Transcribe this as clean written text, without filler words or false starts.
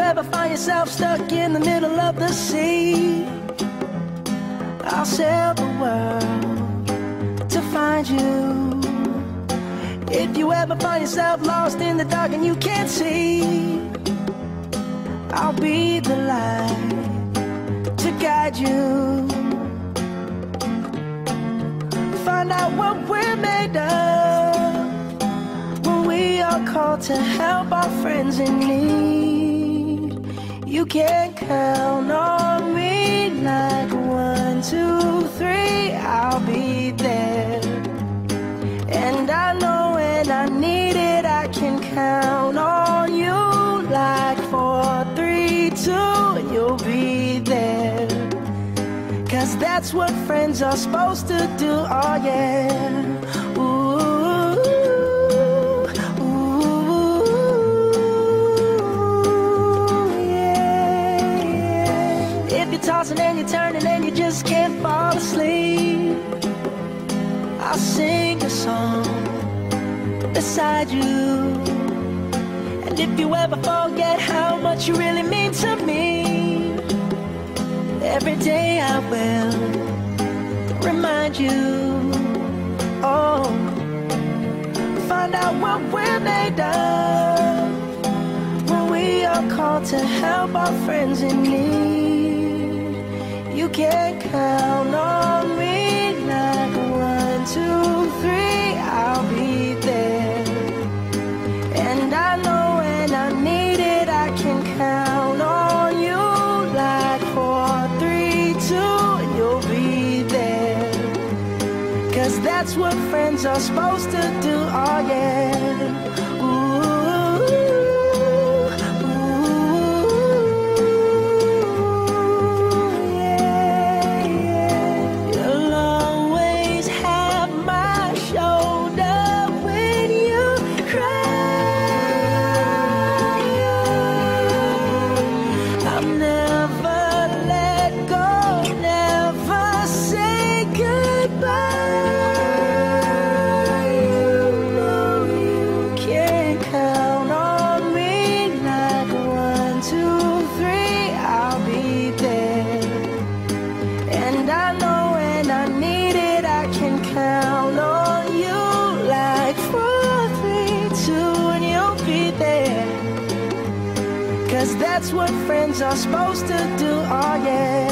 ever find yourself stuck in the middle of the sea, I'll sail the world to find you. If you ever find yourself lost in the dark and you can't see, I'll be the light to guide you. Find out what we're made of when we are called to help our friends in need. You can count on me like 1, 2, 3, I'll be there. And I know when I need it, I can count on you like 4, 3, 2, and you'll be there. 'Cause that's what friends are supposed to do, oh yeah. Ooh, ooh, yeah, yeah. If you're tossing and you're turning and you just can't fall asleep, I'll sing a song beside you. And if you ever forget how much you really mean to me, every day I will remind you. Oh, find out what we're made of when we are called to help our friends in need. You can count on me like 1, 2, 3, I'll be there. And I know when I need it, I can count on you like 4, 3, 2, and you'll be there. 'Cause that's what friends are supposed to do, oh yeah. Ooh, ooh, yeah, yeah. You'll always have my shoulder when you cry. I'll never let go, never say goodbye. You know you can count on me like 1, 2, 3, I'll be there. And I know when I need it, I can count on you like 4, 3, 2, and you'll be there. 'Cause that's what friends are supposed to do, oh yeah.